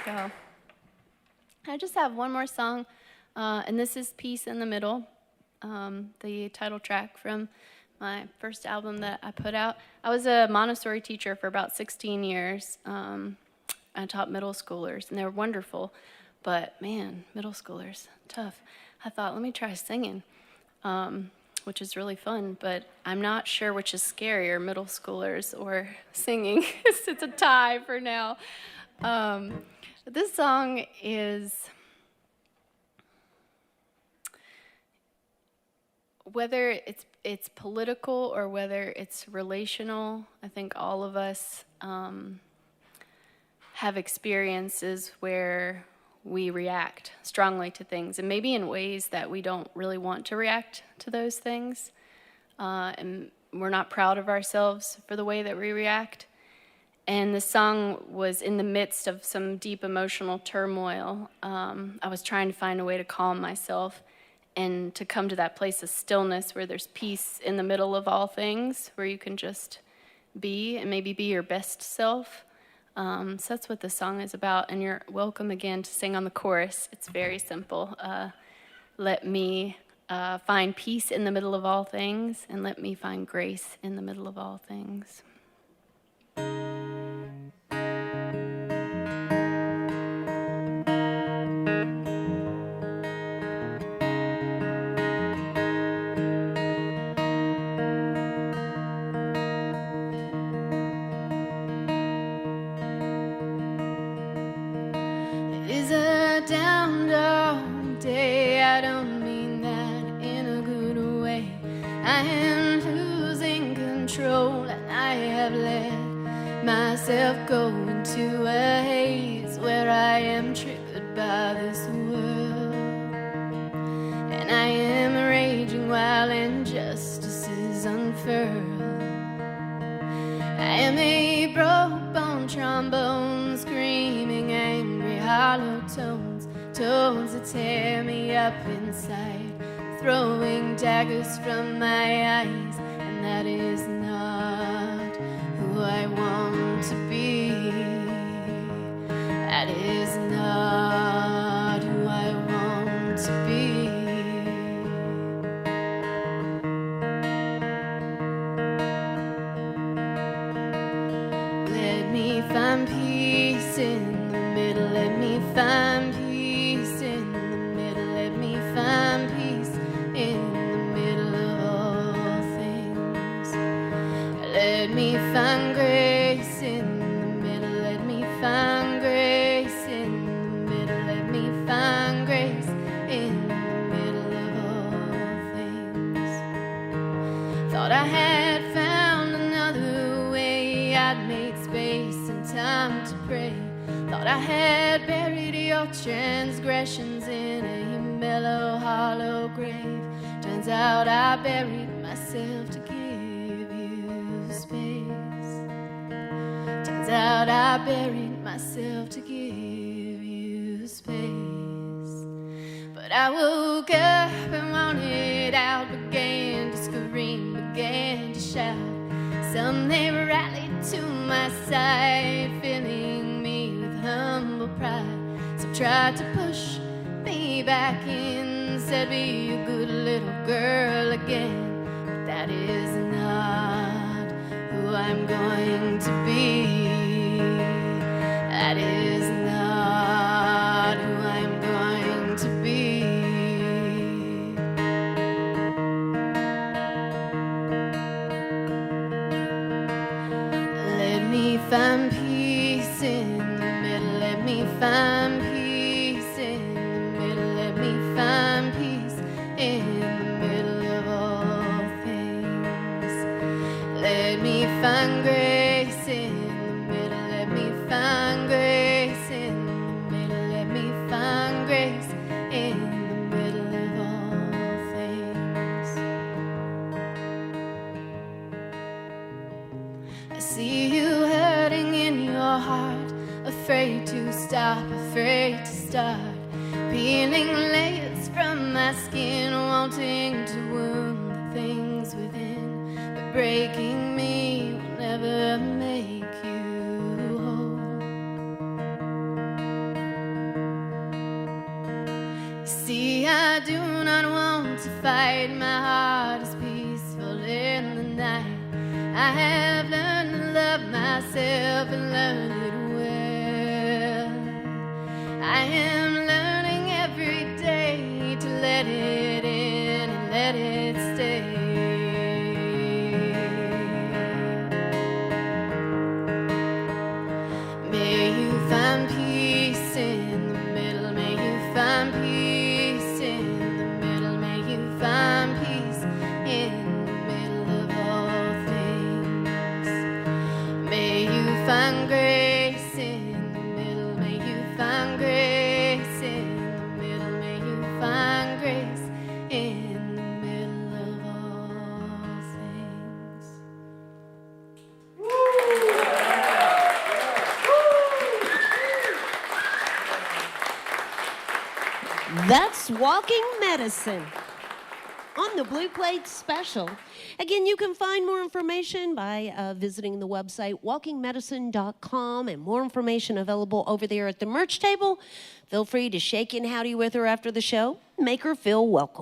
go. I just have one more song, and this is Peace in the Middle, the title track from my first album that I put out. I was a Montessori teacher for about 16 years. I taught middle schoolers, and they were wonderful, but man, middle schoolers, tough. I thought, let me try singing, which is really fun, but I'm not sure which is scarier, middle schoolers or singing. It's a tie for now. This song is, whether it's political or whether it's relational, I think all of us have experiences where we react strongly to things, and maybe in ways that we don't really want to react to those things, and we're not proud of ourselves for the way that we react. And the song was in the midst of some deep emotional turmoil. I was trying to find a way to calm myself and to come to that place of stillness where there's peace in the middle of all things, where you can just be and maybe be your best self. So that's what the song is about. And you're welcome again to sing on the chorus. It's very simple. Let me find peace in the middle of all things, and let me find grace in the middle of all things. Down dog day, I don't mean that in a good way. I am losing control, and I have let myself go into a haze where I am triggered by this world, and I am raging while injustice is unfurled. I am a broke bone trombone, screaming angry hollow tones that tear me up inside, throwing daggers from my eyes, and that is not who I want to be. That is not who I want to be. Let me find peace in the middle, let me find peace in the middle, let me find peace in the middle of all things. Let me find grace in the middle, let me find grace in the middle, let me find grace in the middle of all things. Thought I had found another way, I'd make space and time to pray. Thought I had buried your transgressions in a mellow, hollow grave. Turns out I buried myself to give you space. Turns out I buried myself to give you space. But I woke up and wanted out, began to scream, began to shout. Some they rallied to my side, filling me with humble pride. Some tried to push me back in, said be a good little girl again. But that is not who I'm going to be. That is not who I'm going to be. Let me find peace in the middle, let me find peace in the middle, let me find peace in the middle of all things. Let me find grace in the middle, let me find grace in the middle, let me find grace in the middle of all things. I see you hurting in your heart, afraid to stop, afraid to start, peeling layers from my skin, wanting to wound the things within, but breaking me will never make you whole. light, my heart is peaceful in the night. I have learned to love myself and learn it well. I am learning every day to let it in and let it stay. May you find peace in the middle, may you find peace in the middle, may you find peace in the middle of all things. May you find grace in the middle, may you find grace in the middle, may you find grace in the middle of all things. That's Walking Medicine on the Blue Plate Special. Again, you can find more information by visiting the website walkingmedicine.com, and more information available over there at the merch table. Feel free to shake and howdy with her after the show. Make her feel welcome.